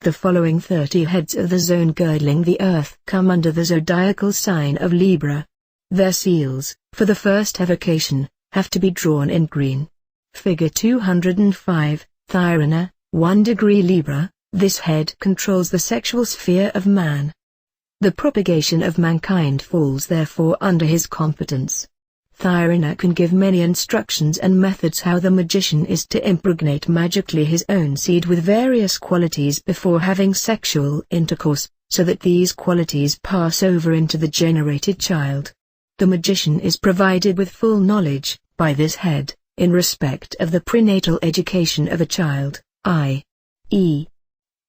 The following 30 heads of the zone girdling the earth come under the zodiacal sign of Libra. Their seals, for the first evocation, have to be drawn in green. Figure 205, Thyrina, 1 degree Libra. This head controls the sexual sphere of man. The propagation of mankind falls therefore under his competence. Thyrina can give many instructions and methods how the magician is to impregnate magically his own seed with various qualities before having sexual intercourse, so that these qualities pass over into the generated child. The magician is provided with full knowledge, by this head, in respect of the prenatal education of a child, i.e.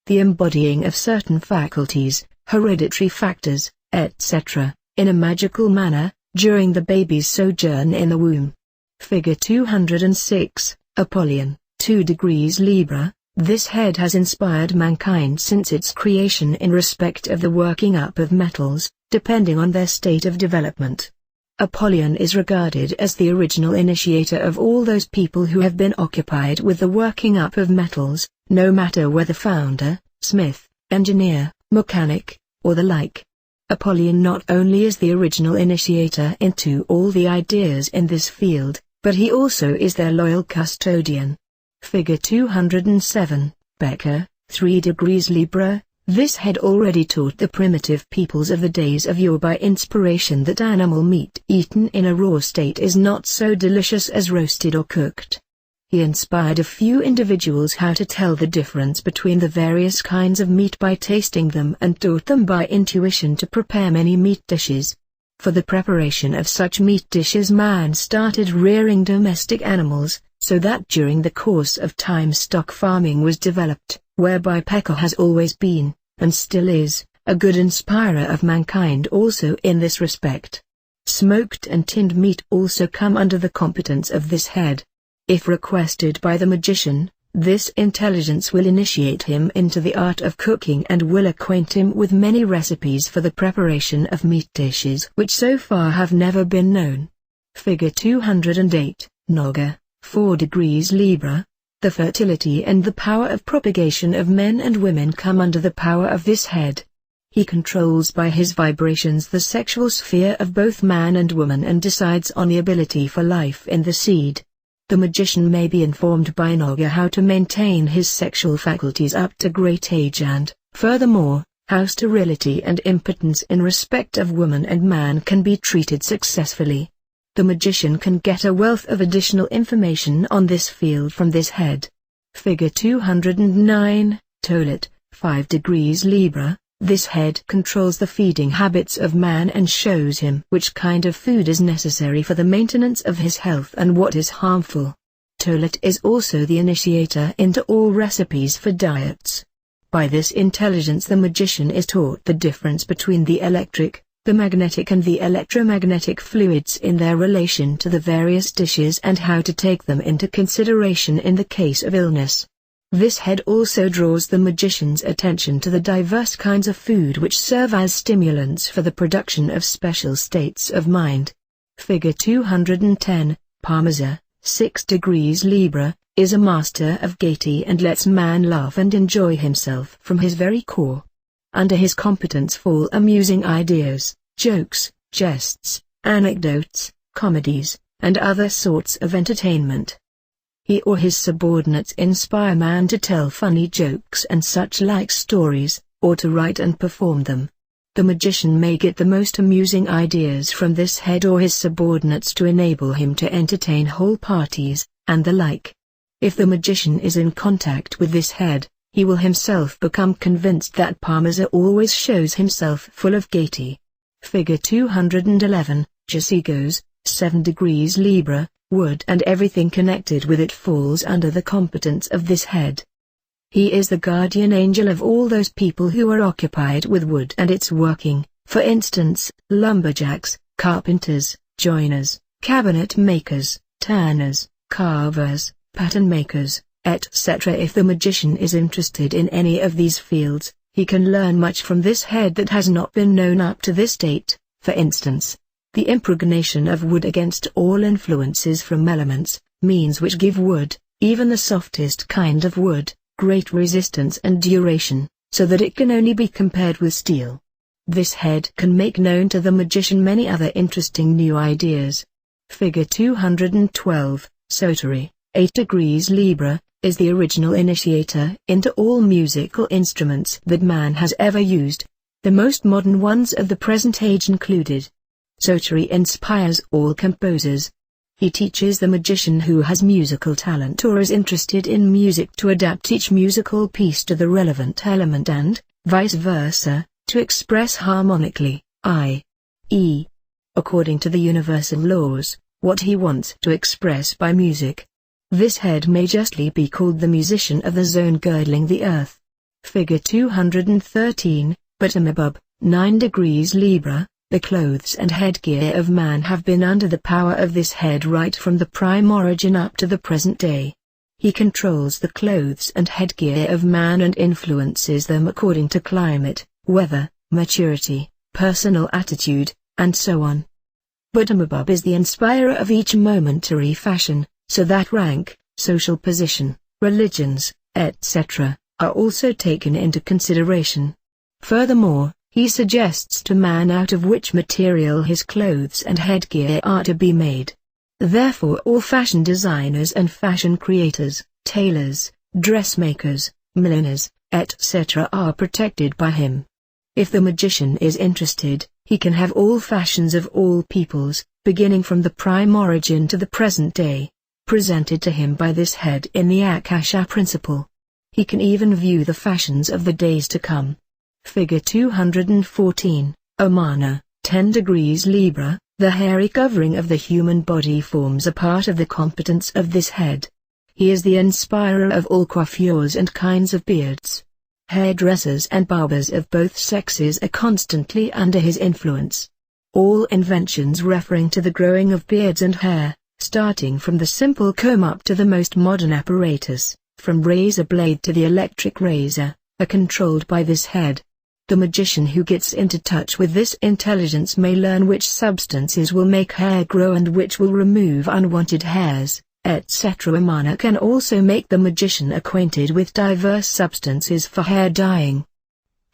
the embodying of certain faculties, hereditary factors, etc., in a magical manner, during the baby's sojourn in the womb. Figure 206, Apollyon, 2 degrees Libra. This head has inspired mankind since its creation in respect of the working up of metals, depending on their state of development. Apollyon is regarded as the original initiator of all those people who have been occupied with the working up of metals, no matter whether founder, smith, engineer, mechanic, or the like. Apollyon not only is the original initiator into all the ideas in this field, but he also is their loyal custodian. Figure 207, Becker, 3 degrees Libra. This head already taught the primitive peoples of the days of yore by inspiration that animal meat eaten in a raw state is not so delicious as roasted or cooked. He inspired a few individuals how to tell the difference between the various kinds of meat by tasting them and taught them by intuition to prepare many meat dishes. For the preparation of such meat dishes man started rearing domestic animals, so that during the course of time stock farming was developed, whereby Becker has always been, and still is, a good inspirer of mankind also in this respect. Smoked and tinned meat also come under the competence of this head. If requested by the magician, this intelligence will initiate him into the art of cooking and will acquaint him with many recipes for the preparation of meat dishes which so far have never been known. Figure 208, Naga, 4 degrees Libra. The fertility and the power of propagation of men and women come under the power of this head. He controls by his vibrations the sexual sphere of both man and woman and decides on the ability for life in the seed. The magician may be informed by Naga how to maintain his sexual faculties up to great age and, furthermore, how sterility and impotence in respect of woman and man can be treated successfully. The magician can get a wealth of additional information on this field from this head. Figure 209, Toilet, 5 degrees Libra. This head controls the feeding habits of man and shows him which kind of food is necessary for the maintenance of his health and what is harmful. Toilet is also the initiator into all recipes for diets. By this intelligence the magician is taught the difference between the electric, the magnetic and the electromagnetic fluids in their relation to the various dishes and how to take them into consideration in the case of illness. This head also draws the magician's attention to the diverse kinds of food which serve as stimulants for the production of special states of mind. Figure 210, Parmeza, 6 degrees Libra, is a master of gaiety and lets man laugh and enjoy himself from his very core. Under his competence fall amusing ideas, jokes, jests, anecdotes, comedies, and other sorts of entertainment. He or his subordinates inspire man to tell funny jokes and such like stories, or to write and perform them. The magician may get the most amusing ideas from this head or his subordinates to enable him to entertain whole parties, and the like. If the magician is in contact with this head, he will himself become convinced that Parmeza always shows himself full of gaiety. Figure 211, Jasigos, 7 degrees Libra. Wood and everything connected with it falls under the competence of this head. He is the guardian angel of all those people who are occupied with wood and its working, for instance, lumberjacks, carpenters, joiners, cabinet makers, tanners, carvers, pattern makers, etc. If the magician is interested in any of these fields, he can learn much from this head that has not been known up to this date, for instance. The impregnation of wood against all influences from elements, means which give wood, even the softest kind of wood, great resistance and duration. so that it can only be compared with steel. This head can make known to the magician many other interesting new ideas. Figure 212, Sotiri, 8 degrees Libra, is the original initiator into all musical instruments that man has ever used. The most modern ones of the present age included. Sotiri inspires all composers. He teaches the magician who has musical talent or is interested in music to adapt each musical piece to the relevant element and, vice versa, to express harmonically, i.e., according to the universal laws, what he wants to express by music. This head may justly be called the musician of the zone girdling the earth. Figure 213, Batamabub, 9 degrees Libra. The clothes and headgear of man have been under the power of this head right from the prime origin up to the present day. He controls the clothes and headgear of man and influences them according to climate, weather, maturity, personal attitude, and so on. Batamabub is the inspirer of each momentary fashion, so that rank, social position, religions, etc., are also taken into consideration. Furthermore, he suggests to man out of which material his clothes and headgear are to be made. Therefore all fashion designers and fashion creators, tailors, dressmakers, milliners, etc. are protected by him. If the magician is interested, he can have all fashions of all peoples, beginning from the prime origin to the present day, presented to him by this head in the Akasha principle. He can even view the fashions of the days to come. Figure 214, Omana, 10 degrees Libra. The hairy covering of the human body forms a part of the competence of this head. He is the inspirer of all coiffures and kinds of beards. Hairdressers and barbers of both sexes are constantly under his influence. All inventions referring to the growing of beards and hair, starting from the simple comb up to the most modern apparatus, from razor blade to the electric razor, are controlled by this head. The magician who gets into touch with this intelligence may learn which substances will make hair grow and which will remove unwanted hairs, etc. Omana can also make the magician acquainted with diverse substances for hair dyeing.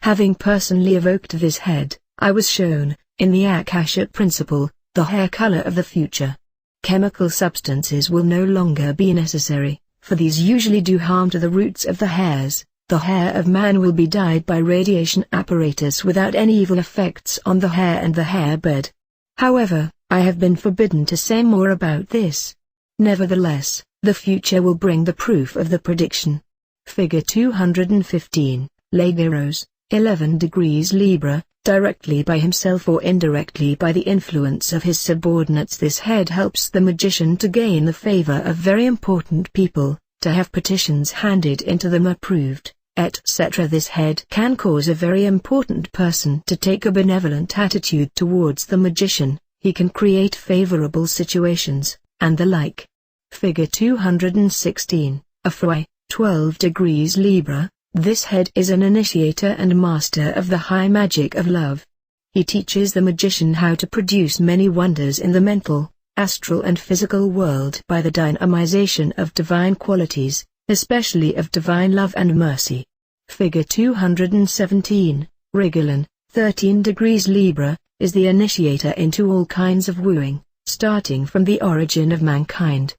Having personally evoked this head, I was shown, in the Akasha principle, the hair color of the future. Chemical substances will no longer be necessary, for these usually do harm to the roots of the hairs. The hair of man will be dyed by radiation apparatus without any evil effects on the hair and the hair bed. However, I have been forbidden to say more about this. Nevertheless, the future will bring the proof of the prediction. Figure 215, Legeros, 11 degrees Libra. Directly by himself or indirectly by the influence of his subordinates, this head helps the magician to gain the favor of very important people, to have petitions handed into them approved, etc. This head can cause a very important person to take a benevolent attitude towards the magician. He can create favorable situations, and the like. Figure 216, Afroi, 12 degrees Libra. This head is an initiator and master of the high magic of love. He teaches the magician how to produce many wonders in the mental, astral and physical world by the dynamization of divine qualities, especially of divine love and mercy. Figure 217, Rigolan, 13 degrees Libra, is the initiator into all kinds of wooing, starting from the origin of mankind.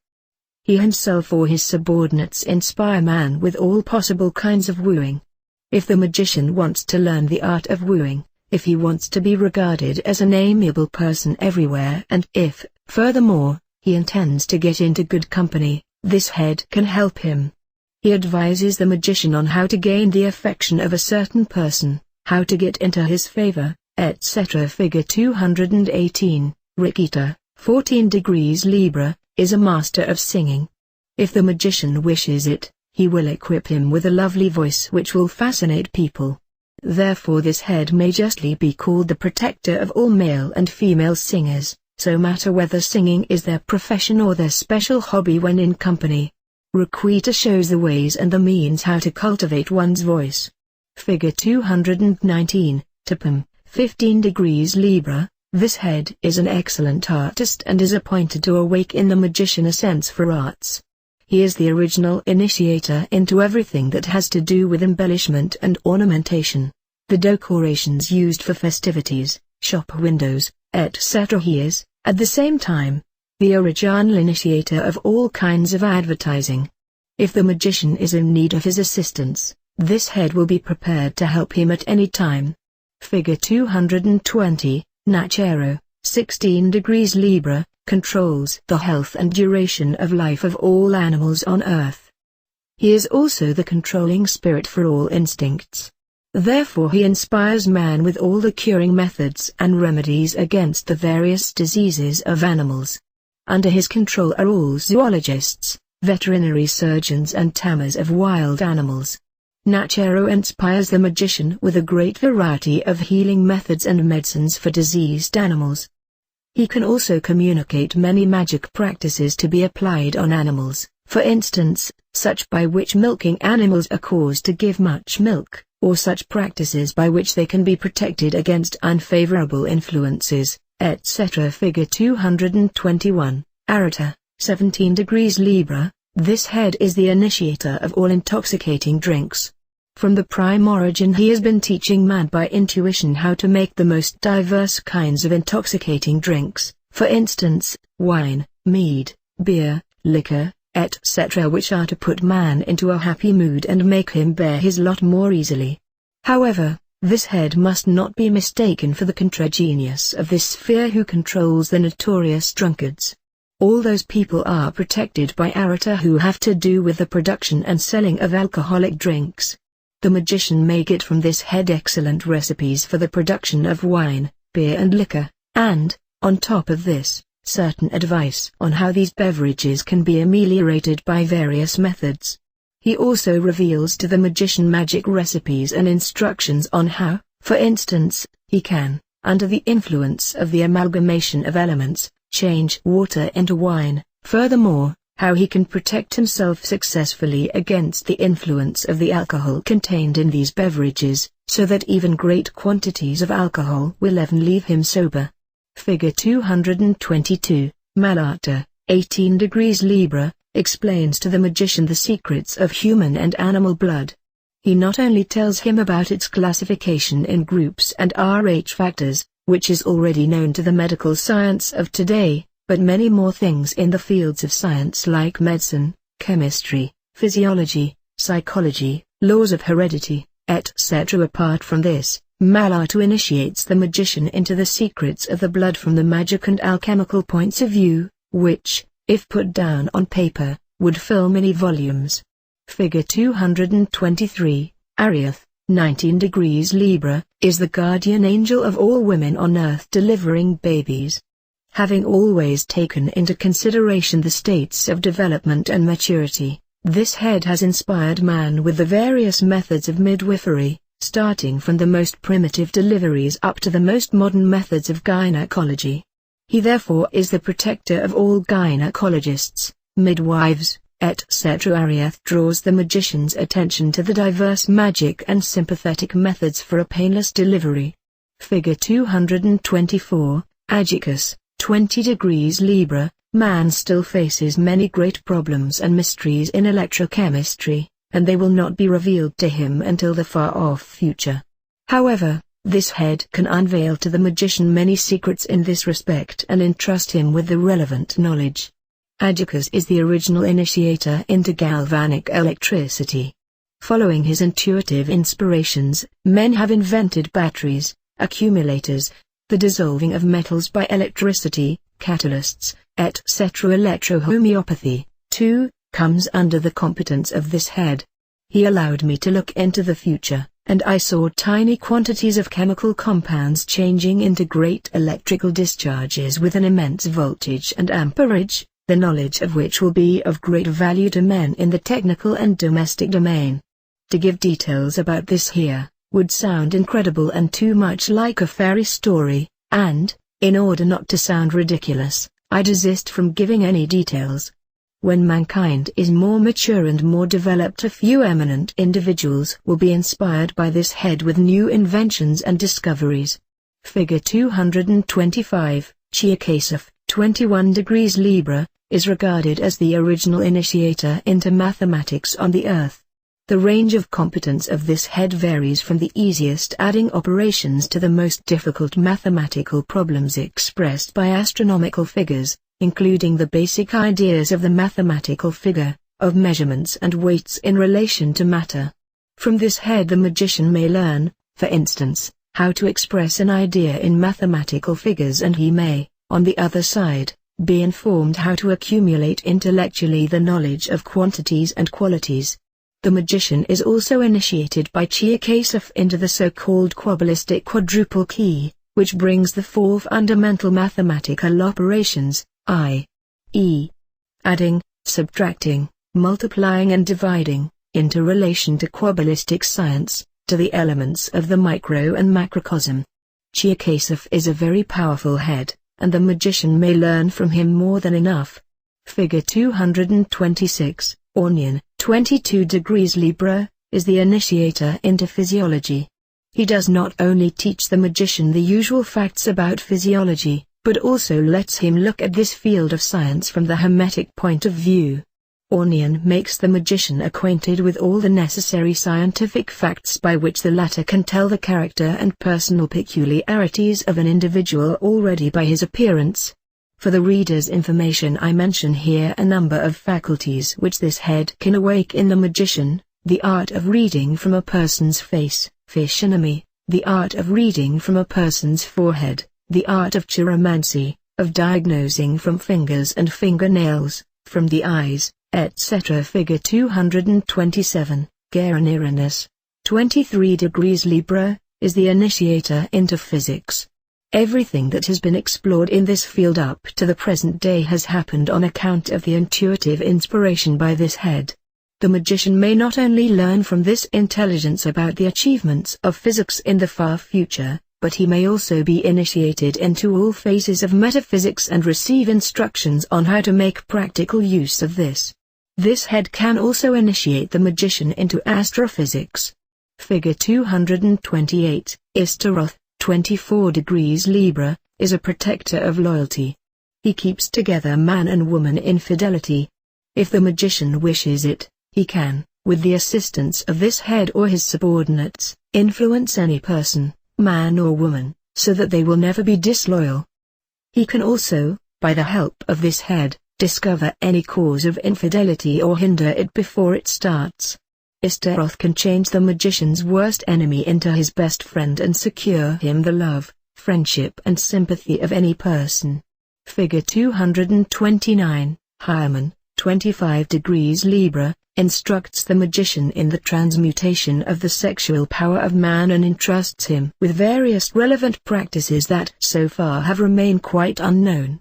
He himself or his subordinates inspire man with all possible kinds of wooing. If the magician wants to learn the art of wooing, if he wants to be regarded as an amiable person everywhere, and if, furthermore, he intends to get into good company, this head can help him. He advises the magician on how to gain the affection of a certain person, how to get into his favor, etc. Figure 218, Rikita, 14 degrees Libra, is a master of singing. If the magician wishes it, he will equip him with a lovely voice which will fascinate people. Therefore this head may justly be called the protector of all male and female singers, so matter whether singing is their profession or their special hobby when in company. Rikita shows the ways and the means how to cultivate one's voice. Figure 219, Tapum, 15 degrees Libra. This head is an excellent artist and is appointed to awake in the magician a sense for arts. He is the original initiator into everything that has to do with embellishment and ornamentation. The decorations used for festivities, shop windows, etc. He is, at the same time, the original initiator of all kinds of advertising. If the magician is in need of his assistance, this head will be prepared to help him at any time. Figure 220, Nachero, 16 degrees Libra, controls the health and duration of life of all animals on Earth. He is also the controlling spirit for all instincts. Therefore he inspires man with all the curing methods and remedies against the various diseases of animals. Under his control are all zoologists, veterinary surgeons and tamers of wild animals. Nachero inspires the magician with a great variety of healing methods and medicines for diseased animals. He can also communicate many magic practices to be applied on animals, for instance, such by which milking animals are caused to give much milk, or such practices by which they can be protected against unfavorable influences, etc. Figure 221, Arata, 17 degrees Libra, this head is the initiator of all intoxicating drinks. From the prime origin he has been teaching man by intuition how to make the most diverse kinds of intoxicating drinks, for instance, wine, mead, beer, liquor, etc. which are to put man into a happy mood and make him bear his lot more easily. However, this head must not be mistaken for the contra-genius of this sphere who controls the notorious drunkards. All those people are protected by Arata who have to do with the production and selling of alcoholic drinks. The magician may get from this head excellent recipes for the production of wine, beer and liquor, and, on top of this, certain advice on how these beverages can be ameliorated by various methods. He also reveals to the magician magic recipes and instructions on how, for instance, he can, under the influence of the amalgamation of elements, change water into wine. Furthermore, how he can protect himself successfully against the influence of the alcohol contained in these beverages, so that even great quantities of alcohol will even leave him sober. Figure 222, Malata, 18 degrees Libra, explains to the magician the secrets of human and animal blood. He not only tells him about its classification in groups and Rh factors, which is already known to the medical science of today, but many more things in the fields of science like medicine, chemistry, physiology, psychology, laws of heredity, etc. Apart from this, Malatu initiates the magician into the secrets of the blood from the magic and alchemical points of view, which, if put down on paper, would fill many volumes. Figure 223, Ariath, 19 degrees Libra, is the guardian angel of all women on earth delivering babies. Having always taken into consideration the states of development and maturity, this head has inspired man with the various methods of midwifery, starting from the most primitive deliveries up to the most modern methods of gynecology. He therefore is the protector of all gynecologists, midwives, etc. Ariath draws the magician's attention to the diverse magic and sympathetic methods for a painless delivery. Figure 224, Agicus, 20 degrees Libra, man still faces many great problems and mysteries in electrochemistry, and they will not be revealed to him until the far-off future. However, this head can unveil to the magician many secrets in this respect and entrust him with the relevant knowledge. Agicus is the original initiator into galvanic electricity. Following his intuitive inspirations, men have invented batteries, accumulators, the dissolving of metals by electricity, catalysts, etc. Electrohomeopathy, too, comes under the competence of this head. He allowed me to look into the future, and I saw tiny quantities of chemical compounds changing into great electrical discharges with an immense voltage and amperage, the knowledge of which will be of great value to men in the technical and domestic domain. To give details about this here would sound incredible and too much like a fairy story, and, in order not to sound ridiculous, I desist from giving any details. When mankind is more mature and more developed, a few eminent individuals will be inspired by this head with new inventions and discoveries. Figure 225, Chiakasif, 21 degrees Libra, is regarded as the original initiator into mathematics on the Earth. The range of competence of this head varies from the easiest adding operations to the most difficult mathematical problems expressed by astronomical figures, including the basic ideas of the mathematical figure, of measurements and weights in relation to matter. From this head the magician may learn, for instance, how to express an idea in mathematical figures, and he may, on the other side, be informed how to accumulate intellectually the knowledge of quantities and qualities. The magician is also initiated by Chiakasif into the so-called quabalistic quadruple key, which brings the four fundamental mathematical operations, i.e., adding, subtracting, multiplying and dividing, into relation to quabalistic science, to the elements of the micro and macrocosm. Chiakasif is a very powerful head, and the magician may learn from him more than enough. Figure 226, Ornian, 22 degrees Libra, is the initiator into physiology. He does not only teach the magician the usual facts about physiology, but also lets him look at this field of science from the Hermetic point of view. Ornian makes the magician acquainted with all the necessary scientific facts by which the latter can tell the character and personal peculiarities of an individual already by his appearance. For the reader's information I mention here a number of faculties which this head can awake in the magician: the art of reading from a person's face, physiognomy; the art of reading from a person's forehead; the art of chiromancy, of diagnosing from fingers and fingernails, from the eyes, etc. Figure 227, Garaniranus, 23 degrees Libra, is the initiator into physics. Everything that has been explored in this field up to the present day has happened on account of the intuitive inspiration by this head. The magician may not only learn from this intelligence about the achievements of physics in the far future, but he may also be initiated into all phases of metaphysics and receive instructions on how to make practical use of this. This head can also initiate the magician into astrophysics. Figure 228, Ishtaroth, 24 degrees Libra, is a protector of loyalty. He keeps together man and woman in fidelity. If the magician wishes it, he can, with the assistance of this head or his subordinates, influence any person, man or woman, so that they will never be disloyal. He can also, by the help of this head, discover any cause of infidelity or hinder it before it starts. Ishtaroth can change the magician's worst enemy into his best friend and secure him the love, friendship and sympathy of any person. Figure 229, Hymen, 25 degrees Libra, instructs the magician in the transmutation of the sexual power of man and entrusts him with various relevant practices that so far have remained quite unknown.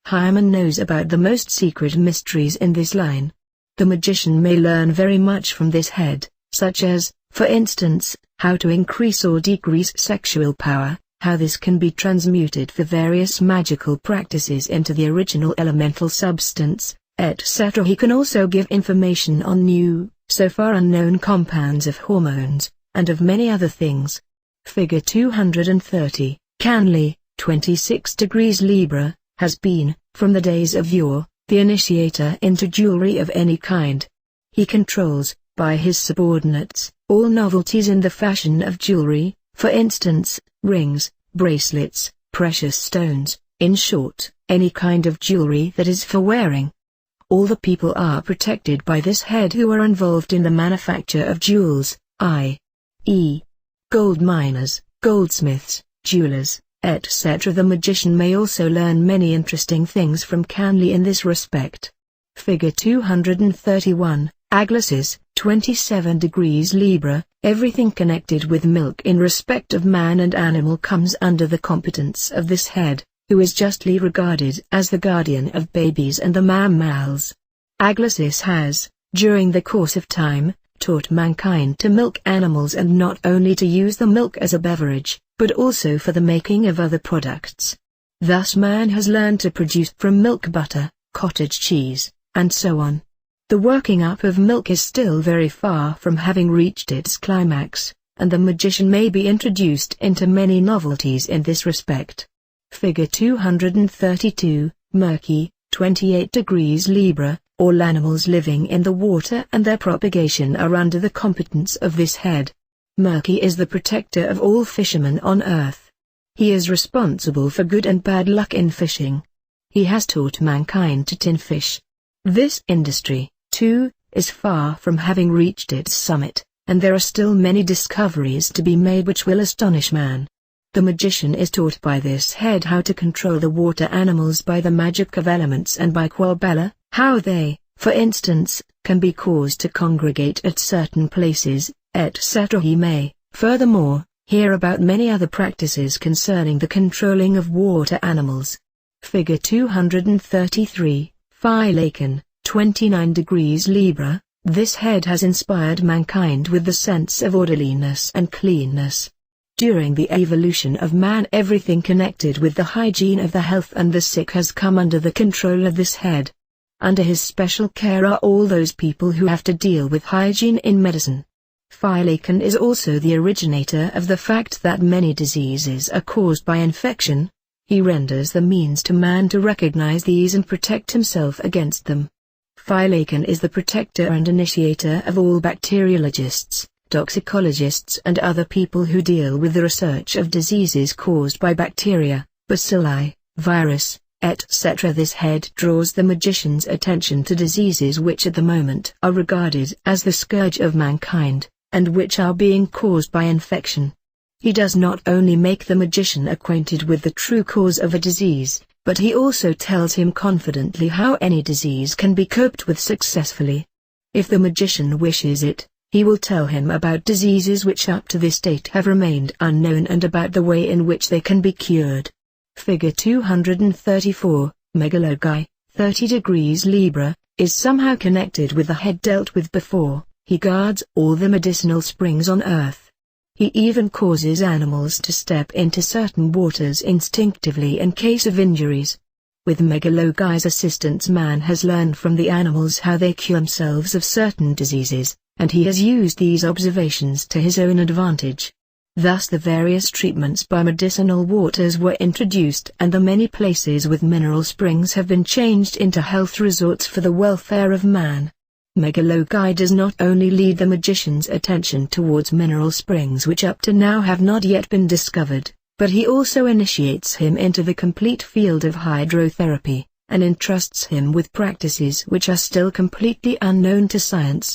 Hymen knows about the most secret mysteries in this line. The magician may learn very much from this head, such as, for instance, how to increase or decrease sexual power, how this can be transmuted for various magical practices into the original elemental substance, etc. He can also give information on new, so far unknown compounds of hormones, and of many other things. Figure 230, Canley, 26 degrees Libra, has been, from the days of yore, the initiator into jewelry of any kind. He controls, by his subordinates, all novelties in the fashion of jewelry, for instance, rings, bracelets, precious stones, in short, any kind of jewelry that is for wearing. All the people are protected by this head who are involved in the manufacture of jewels, i.e., gold miners, goldsmiths, jewelers, etc. The magician may also learn many interesting things from Canley in this respect. Figure 231, Aglacis, 27 degrees Libra, everything connected with milk in respect of man and animal comes under the competence of this head, who is justly regarded as the guardian of babies and the mammals. Aglacis has, during the course of time, taught mankind to milk animals and not only to use the milk as a beverage, but also for the making of other products. Thus man has learned to produce from milk butter, cottage cheese, and so on. The working up of milk is still very far from having reached its climax, and the magician may be introduced into many novelties in this respect. Figure 232, Murky, 28 degrees Libra. All animals living in the water and their propagation are under the competence of this head. Mercury is the protector of all fishermen on earth. He is responsible for good and bad luck in fishing. He has taught mankind to tin fish. This industry, too, is far from having reached its summit, and there are still many discoveries to be made which will astonish man. The magician is taught by this head how to control the water animals by the magic of elements and by Quabella, how they, for instance, can be caused to congregate at certain places, etc. He may, furthermore, hear about many other practices concerning the controlling of water animals. Figure 233, Phylacian, 29 degrees Libra. This head has inspired mankind with the sense of orderliness and cleanness. During the evolution of man, everything connected with the hygiene of the health and the sick has come under the control of this head. Under his special care are all those people who have to deal with hygiene in medicine. Phylacian is also the originator of the fact that many diseases are caused by infection. He renders the means to man to recognize these and protect himself against them. Phylacian is the protector and initiator of all bacteriologists, toxicologists and other people who deal with the research of diseases caused by bacteria, bacilli, virus, etc. This head draws the magician's attention to diseases which at the moment are regarded as the scourge of mankind, and which are being caused by infection. He does not only make the magician acquainted with the true cause of a disease, but he also tells him confidently how any disease can be coped with successfully. If the magician wishes it, he will tell him about diseases which up to this date have remained unknown and about the way in which they can be cured. Figure 234, Megalogai, 30 degrees Libra, is somehow connected with the head dealt with before. He guards all the medicinal springs on earth. He even causes animals to step into certain waters instinctively in case of injuries. With Megalogai's assistance, man has learned from the animals how they cure themselves of certain diseases, and he has used these observations to his own advantage. Thus the various treatments by medicinal waters were introduced, and the many places with mineral springs have been changed into health resorts for the welfare of man. Megalogai does not only lead the magician's attention towards mineral springs which up to now have not yet been discovered, but he also initiates him into the complete field of hydrotherapy, and entrusts him with practices which are still completely unknown to science.